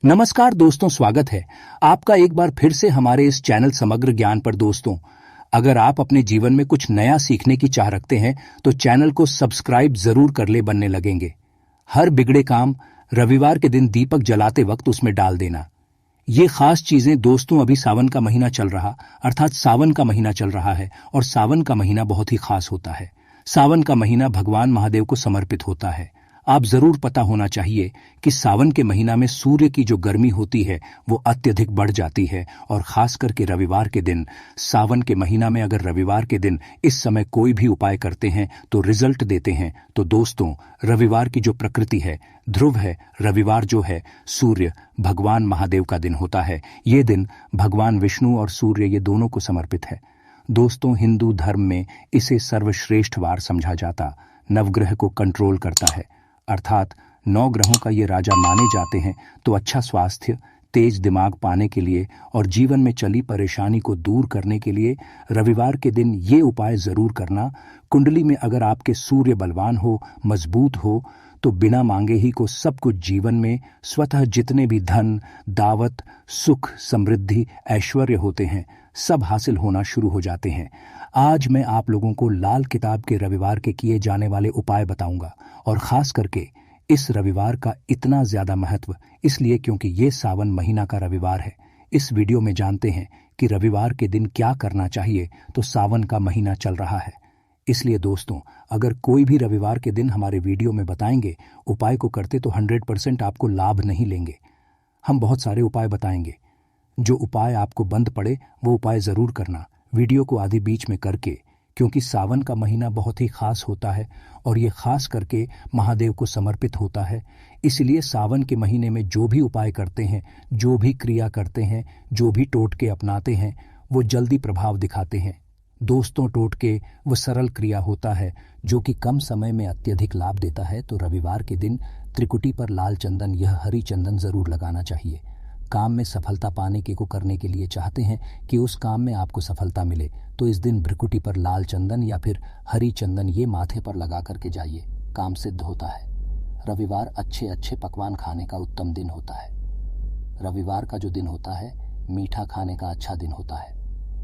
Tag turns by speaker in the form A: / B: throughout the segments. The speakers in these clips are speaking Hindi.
A: नमस्कार दोस्तों, स्वागत है आपका एक बार फिर से हमारे इस चैनल समग्र ज्ञान पर। दोस्तों, अगर आप अपने जीवन में कुछ नया सीखने की चाह रखते हैं तो चैनल को सब्सक्राइब जरूर कर ले, बनने लगेंगे। हर बिगड़े काम रविवार के दिन दीपक जलाते वक्त उसमें डाल देना। ये खास चीजें दोस्तों, अभी सावन का महीना चल रहा अर्थात सावन का महीना चल रहा है और सावन का महीना बहुत ही खास होता है। सावन का महीना भगवान महादेव को समर्पित होता है। आप जरूर पता होना चाहिए कि सावन के महीना में सूर्य की जो गर्मी होती है वो अत्यधिक बढ़ जाती है और खास करके रविवार के दिन, सावन के महीना में अगर रविवार के दिन इस समय कोई भी उपाय करते हैं तो रिजल्ट देते हैं। तो दोस्तों, रविवार की जो प्रकृति है, ध्रुव है, रविवार जो है सूर्य भगवान महादेव का दिन होता है। ये दिन भगवान विष्णु और सूर्य ये दोनों को समर्पित है। दोस्तों, हिंदू धर्म में इसे सर्वश्रेष्ठ वार समझा जाता, नवग्रह को कंट्रोल करता है अर्थात 9 ग्रहों का ये राजा माने जाते हैं। तो अच्छा स्वास्थ्य, तेज दिमाग पाने के लिए और जीवन में चली परेशानी को दूर करने के लिए रविवार के दिन ये उपाय जरूर करना। कुंडली में अगर आपके सूर्य बलवान हो, मजबूत हो, तो बिना मांगे ही को सब कुछ जीवन में स्वतः जितने भी धन, दावत, सुख, समृद्धि, ऐश्वर्य होते हैं सब हासिल होना शुरू हो जाते हैं। आज मैं आप लोगों को लाल किताब के रविवार के किए जाने वाले उपाय बताऊंगा और खास करके इस रविवार का इतना ज्यादा महत्व इसलिए क्योंकि ये सावन महीना का रविवार है। इस वीडियो में जानते हैं कि रविवार के दिन क्या करना चाहिए। तो सावन का महीना चल रहा है, इसलिए दोस्तों, अगर कोई भी रविवार के दिन हमारे वीडियो में बताएंगे उपाय को करते तो 100% आपको लाभ नहीं लेंगे। हम बहुत सारे उपाय बताएंगे। जो उपाय आपको बंद पड़े वो उपाय जरूर करना, वीडियो को आधी बीच में करके, क्योंकि सावन का महीना बहुत ही खास होता है और ये खास करके महादेव को समर्पित होता है। इसलिए सावन के महीने में जो भी उपाय करते हैं, जो भी क्रिया करते हैं, जो भी टोटके अपनाते हैं वो जल्दी प्रभाव दिखाते हैं। दोस्तों, टोटके वो सरल क्रिया होता है जो कि कम समय में अत्यधिक लाभ देता है। तो रविवार के दिन त्रिकुटी पर लाल चंदन, यह हरी चंदन जरूर लगाना चाहिए। काम में सफलता पाने को करने के लिए चाहते हैं कि उस काम में आपको सफलता मिले तो इस दिन भ्रिकुटी पर लाल चंदन या फिर हरी चंदन ये माथे पर लगा करके जाइए, काम सिद्ध होता है। रविवार अच्छे अच्छे पकवान खाने का उत्तम दिन होता है। रविवार का जो दिन होता है मीठा खाने का अच्छा दिन होता है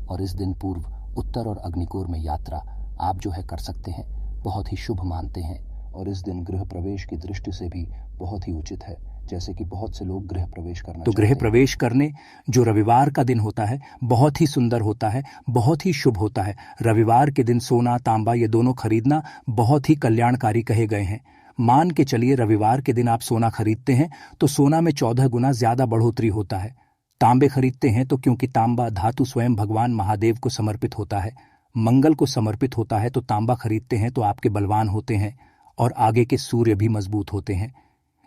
A: और इस दिन पूर्व उत्तर और अग्निकोर में यात्रा आप जो है कर सकते हैं, बहुत ही शुभ मानते हैं और इस दिन गृह प्रवेश की दृष्टि से भी बहुत ही उचित है, जैसे कि बहुत से लोग गृह प्रवेश करना तो गृह प्रवेश करने जो रविवार का दिन होता है बहुत ही सुंदर होता है, बहुत ही शुभ होता है। रविवार के दिन सोना, तांबा ये दोनों खरीदना बहुत ही कल्याणकारी कहे गए हैं। मान के चलिए रविवार के दिन आप सोना खरीदते हैं तो सोना में 14 गुना ज्यादा बढ़ोतरी होता है। तांबे खरीदते हैं तो क्योंकि तांबा धातु स्वयं भगवान महादेव को समर्पित होता है, मंगल को समर्पित होता है, तो तांबा खरीदते हैं तो आपके बलवान होते हैं और आगे के सूर्य भी मजबूत होते हैं।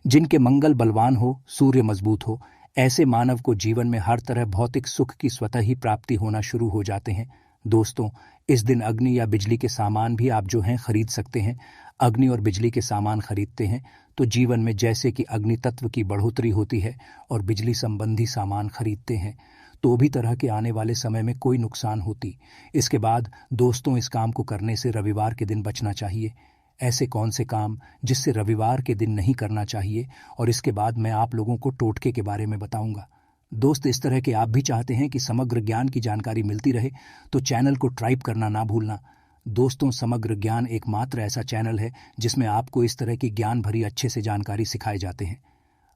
A: जिनके मंगल बलवान हो, सूर्य मजबूत हो, ऐसे मानव को जीवन में हर तरह भौतिक सुख की स्वतः ही प्राप्ति होना शुरू हो जाते हैं। दोस्तों, इस दिन अग्नि या बिजली के सामान भी आप जो हैं खरीद सकते हैं। अग्नि और बिजली के सामान खरीदते हैं तो जीवन में जैसे कि अग्नि तत्व की बढ़ोतरी होती है और बिजली संबंधी सामान खरीदते हैं तो भी तरह के आने वाले समय में कोई नुकसान होती। इसके बाद दोस्तों, इस काम को करने से रविवार के दिन बचना चाहिए। ऐसे कौन से काम जिससे रविवार के दिन नहीं करना चाहिए, और इसके बाद मैं आप लोगों को टोटके के बारे में बताऊंगा। दोस्त, इस तरह के आप भी चाहते हैं कि समग्र ज्ञान की जानकारी मिलती रहे तो चैनल को टाइप करना ना भूलना। दोस्तों, समग्र ज्ञान एकमात्र ऐसा चैनल है जिसमें आपको इस तरह की ज्ञान भरी अच्छे से जानकारी सिखाए जाते हैं।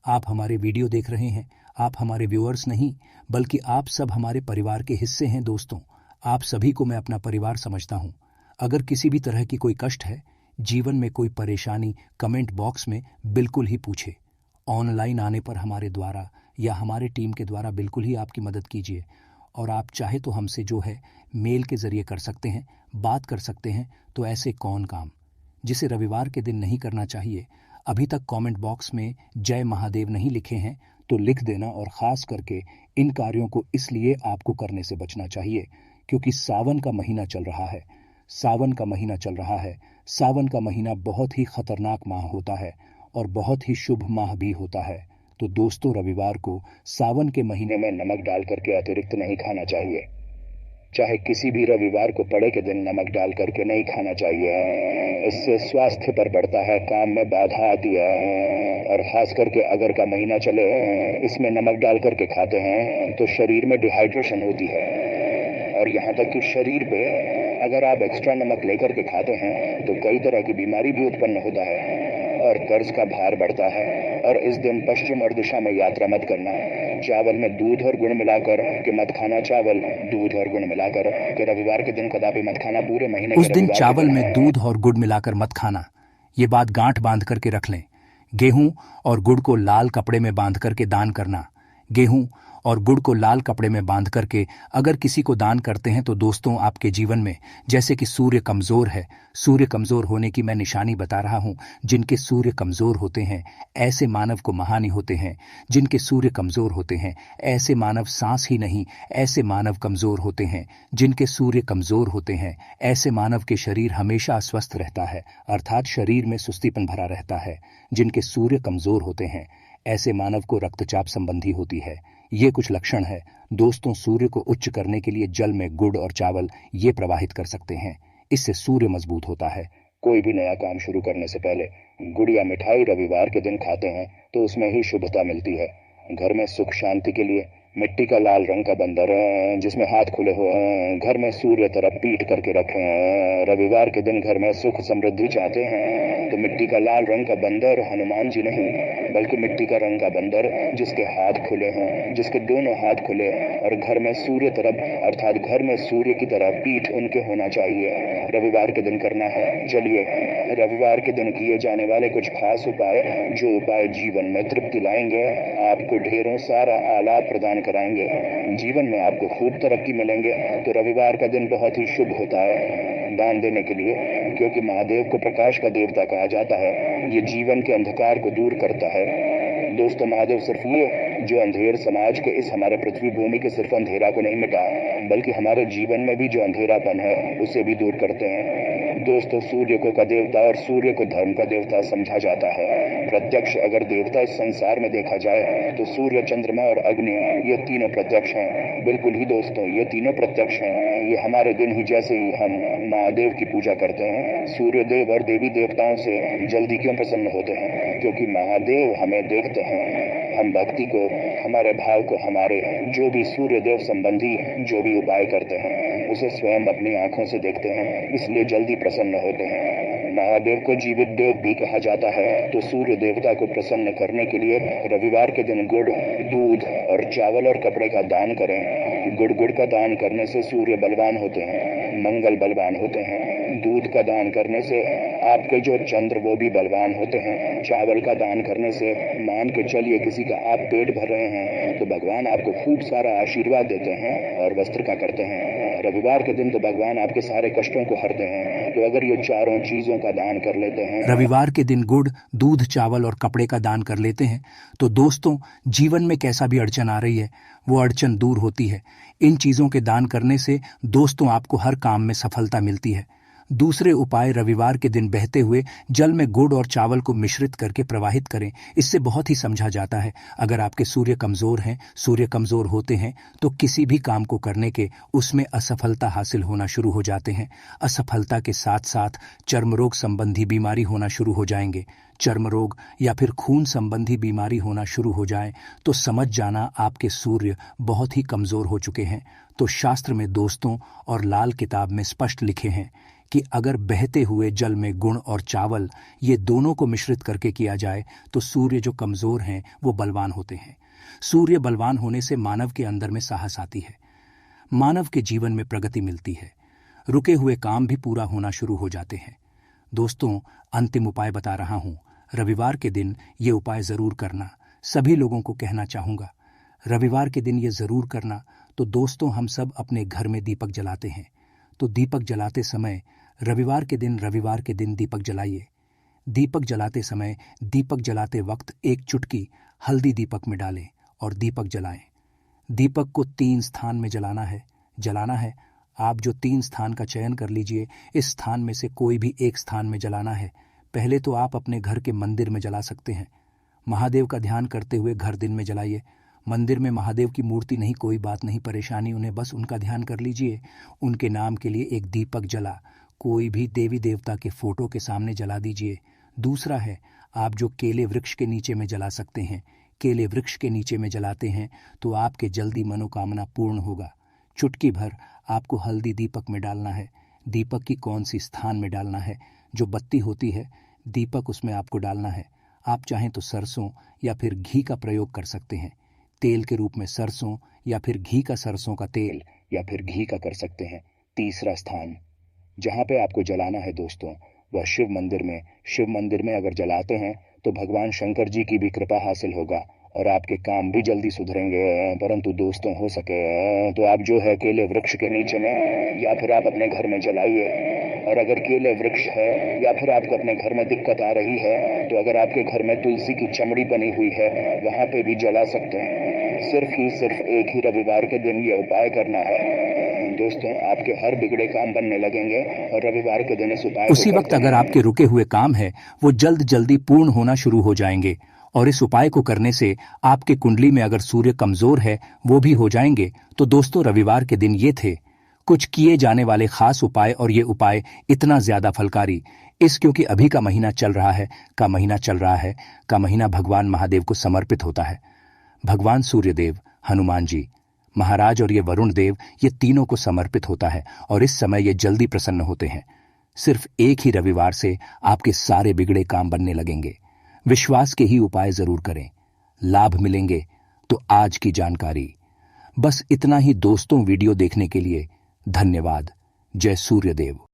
A: आप हमारे वीडियो देख रहे हैं, आप हमारे व्यूअर्स नहीं बल्कि आप सब हमारे परिवार के हिस्से हैं। दोस्तों, आप सभी को मैं अपना परिवार समझता हूँ। अगर किसी भी तरह की कोई कष्ट है, जीवन में कोई परेशानी, कमेंट बॉक्स में बिल्कुल ही पूछे। ऑनलाइन आने पर हमारे द्वारा या हमारे टीम के द्वारा बिल्कुल ही आपकी मदद कीजिए। और आप चाहे तो हमसे जो है मेल के जरिए कर सकते हैं, बात कर सकते हैं। तो ऐसे कौन काम जिसे रविवार के दिन नहीं करना चाहिए? अभी तक कमेंट बॉक्स में जय महादेव नहीं लिखे हैं तो लिख देना। और खास करके इन कार्यों को इसलिए आपको करने से बचना चाहिए क्योंकि सावन का महीना चल रहा है। सावन का महीना चल रहा है। सावन का महीना बहुत ही खतरनाक माह होता है और बहुत ही शुभ माह भी होता है। तो दोस्तों, रविवार को सावन के महीने में नमक डाल करके अतिरिक्त नहीं खाना चाहिए।
B: चाहे किसी भी रविवार को पड़े के दिन नमक डाल करके नहीं खाना चाहिए। इससे स्वास्थ्य पर पड़ता है, काम में बाधा आती है। और खास करके अगर का महीना चले इसमें नमक डाल करके खाते हैं तो शरीर में डिहाइड्रेशन होती है। और यहाँ तक कि शरीर पे अगर आप एक्स्ट्रा नमक लेकर के खाते हैं तो कई तरह की बीमारी भी उत्पन्न होता है और कर्ज का भार बढ़ता है। और इस दिन पश्चिम और दिशा में यात्रा मत करना। चावल में दूध और गुड़ मिलाकर के मत खाना, चावल दूध और गुड़ मिलाकर के रविवार के दिन कदापि मत खाना। पूरे महीने
A: उस दिन चावल में दूध और गुड़ मिलाकर मत खाना, ये बात गांठ बांध करके रख लें। गेहूं और गुड़ को लाल कपड़े में बांध करके दान करना। गेहूं और गुड़ को लाल कपड़े में बांध करके अगर किसी को दान करते हैं तो दोस्तों आपके जीवन में जैसे कि सूर्य कमजोर है, सूर्य कमजोर होने की मैं निशानी बता रहा हूं। जिनके सूर्य कमजोर होते हैं ऐसे मानव को महानी होते हैं। जिनके सूर्य कमजोर होते हैं ऐसे मानव सांस ही नहीं, ऐसे मानव कमजोर होते हैं। जिनके सूर्य कमजोर होते हैं ऐसे मानव के शरीर हमेशा अस्वस्थ रहता है, अर्थात शरीर में सुस्तीपन भरा रहता है। जिनके सूर्य कमजोर होते हैं ऐसे मानव को रक्तचाप संबंधी होती है। ये कुछ लक्षण है दोस्तों। सूर्य को उच्च करने के लिए जल में गुड़ और चावल ये प्रवाहित कर सकते हैं, इससे सूर्य मजबूत होता है।
B: कोई भी नया काम शुरू करने से पहले गुड़ या मिठाई रविवार के दिन खाते हैं तो उसमें ही शुभता मिलती है। घर में सुख शांति के लिए मिट्टी का लाल रंग का बंदर जिसमें हाथ खुले हो घर में सूर्य तरफ पीट करके रखें। रविवार के दिन घर में सुख समृद्धि चाहते हैं तो मिट्टी का लाल रंग का बंदर हनुमान जी नहीं बल्कि मिट्टी का रंग का बंदर जिसके हाथ खुले हैं, जिसके दोनों हाथ खुले और घर में सूर्य तरफ अर्थात घर में सूर्य की तरफ पीठ उनके होना चाहिए। रविवार के दिन करना है। चलिए रविवार के दिन किए जाने वाले कुछ खास उपाय, जो उपाय जीवन में तृप्ति लाएंगे, आपको ढेरों सारा आलाप प्रदान कराएंगे, जीवन में आपको खूब तरक्की मिलेंगे। तो रविवार का दिन बहुत ही शुभ होता है दान देने के लिए, क्योंकि महादेव को प्रकाश का देवता कहा जाता है। ये जीवन के अंधकार को दूर करता है। दोस्तों महादेव सिर्फ ये जो अंधेर समाज के इस हमारे पृथ्वी भूमि के सिर्फ अंधेरा को नहीं मिटा बल्कि हमारे जीवन में भी जो अंधेरापन है उसे भी दूर करते हैं। दोस्तों सूर्य को का देवता और सूर्य को धर्म का देवता समझा जाता है। प्रत्यक्ष अगर देवता इस संसार में देखा जाए तो सूर्य, चंद्रमा और अग्नि ये तीनों प्रत्यक्ष हैं। बिल्कुल ही दोस्तों ये तीनों प्रत्यक्ष हैं। ये हमारे दिन ही जैसे ही हम महादेव की पूजा करते हैं, सूर्य देव और देवी देवताओं से जल्दी क्यों प्रसन्न होते हैं? क्योंकि महादेव हमें देखते हैं। हम भक्ति को, हमारे भाव को, हमारे जो भी सूर्य देव संबंधी जो भी उपाय करते हैं उसे स्वयं अपनी आंखों से देखते हैं, इसलिए जल्दी प्रसन्न होते हैं। महादेव को जीवित देव भी कहा जाता है। तो सूर्य देवता को प्रसन्न करने के लिए रविवार के दिन गुड़, दूध और चावल और कपड़े का दान करें। गुड़ का दान करने से सूर्य बलवान होते हैं, मंगल बलवान होते हैं। दूध का दान करने से आपके जो चंद्र वो भी बलवान होते हैं। चावल का दान करने से मान के चलिए किसी का आप पेट भर रहे हैं तो भगवान आपको खूब सारा आशीर्वाद देते हैं और वस्त्र का करते हैं। रविवार के दिन तो भगवान आपके सारे कष्टों को हरते हैं। तो अगर ये चारों चीजों का दान कर लेते हैं,
A: रविवार के दिन गुड़, दूध, चावल और कपड़े का दान कर लेते हैं तो दोस्तों जीवन में कैसा भी अड़चन आ रही है वो अड़चन दूर होती है। इन चीजों के दान करने से दोस्तों आपको हर काम में सफलता मिलती है। दूसरे उपाय, रविवार के दिन बहते हुए जल में गुड़ और चावल को मिश्रित करके प्रवाहित करें। इससे बहुत ही समझा जाता है अगर आपके सूर्य कमजोर हैं, सूर्य कमजोर होते हैं तो किसी भी काम को करने के उसमें असफलता हासिल होना शुरू हो जाते हैं। असफलता के साथ साथ चर्म रोग संबंधी बीमारी होना शुरू हो जाएंगे। चर्म रोग या फिर खून संबंधी बीमारी होना शुरू हो जाए तो समझ जाना आपके सूर्य बहुत ही कमजोर हो चुके हैं। तो शास्त्र में दोस्तों और लाल किताब में स्पष्ट लिखे हैं कि अगर बहते हुए जल में गुड़ और चावल ये दोनों को मिश्रित करके किया जाए तो सूर्य जो कमजोर हैं वो बलवान होते हैं। सूर्य बलवान होने से मानव के अंदर में साहस आती है, मानव के जीवन में प्रगति मिलती है, रुके हुए काम भी पूरा होना शुरू हो जाते हैं। दोस्तों अंतिम उपाय बता रहा हूं, रविवार के दिन ये उपाय जरूर करना। सभी लोगों को कहना चाहूंगा रविवार के दिन ये जरूर करना। तो दोस्तों हम सब अपने घर में दीपक जलाते हैं तो दीपक जलाते समय रविवार के दिन दीपक जलाइए। दीपक जलाते समय, दीपक जलाते वक्त एक चुटकी हल्दी दीपक में डालें और दीपक जलाएं। दीपक को 3 स्थान में जलाना है। आप जो 3 स्थान का चयन कर लीजिए, इस स्थान में से कोई भी एक स्थान में जलाना है। पहले तो आप अपने घर के मंदिर में जला सकते हैं। महादेव का ध्यान करते हुए घर दिन में जलाइए। मंदिर में महादेव की मूर्ति नहीं, कोई बात नहीं, परेशानी उन्हें, बस उनका ध्यान कर लीजिए। उनके नाम के लिए एक दीपक जला कोई भी देवी देवता के फोटो के सामने जला दीजिए। दूसरा है, आप जो केले वृक्ष के नीचे में जला सकते हैं, केले वृक्ष के नीचे में जलाते हैं तो आपके जल्दी मनोकामना पूर्ण होगा। चुटकी भर आपको हल्दी दीपक में डालना है। दीपक की कौन सी स्थान में डालना है? जो बत्ती होती है, दीपक उसमें आपको डालना है। आप चाहें तो सरसों या फिर घी का प्रयोग कर सकते हैं। तेल के रूप में सरसों या फिर घी का, सरसों का तेल या फिर घी का कर सकते हैं। तीसरा स्थान जहाँ पे आपको जलाना है दोस्तों, वह शिव मंदिर में। शिव मंदिर में अगर जलाते हैं तो भगवान शंकर जी की भी कृपा हासिल होगा और आपके काम भी जल्दी सुधरेंगे। परंतु दोस्तों, हो सके तो आप जो है केले वृक्ष के नीचे में या फिर आप अपने घर में जलाइए। और अगर केले वृक्ष है या फिर आपको अपने घर में दिक्कत आ रही है तो अगर आपके घर में तुलसी की चमड़ी बनी हुई है, वहां पे भी जला सकते हैं। सिर्फ एक ही रविवार के दिन ये उपाय करना है दोस्तों, आपके हर बिगड़े काम बनने लगेंगे और रविवार के दिन इस उपाय उसी वक्त अगर आपके रुके हुए काम है वो जल्दी पूर्ण होना शुरू हो जाएंगे। और इस उपाय को करने से आपके कुंडली में अगर सूर्य कमजोर है वो भी हो जाएंगे। तो दोस्तों, रविवार के दिन ये थे कुछ किए जाने वाले खास उपाय, और ये उपाय इतना ज्यादा फलकारी क्योंकि अभी का महीना चल रहा है, का महीना भगवान महादेव को समर्पित होता है। भगवान सूर्यदेव, हनुमान जी महाराज और ये वरुण देव, ये तीनों को समर्पित होता है और इस समय ये जल्दी प्रसन्न होते हैं। सिर्फ एक ही रविवार से आपके सारे बिगड़े काम बनने लगेंगे। विश्वास के ही उपाय जरूर करें, लाभ मिलेंगे। तो आज की जानकारी बस इतना ही दोस्तों। वीडियो देखने के लिए धन्यवाद। जय सूर्यदेव।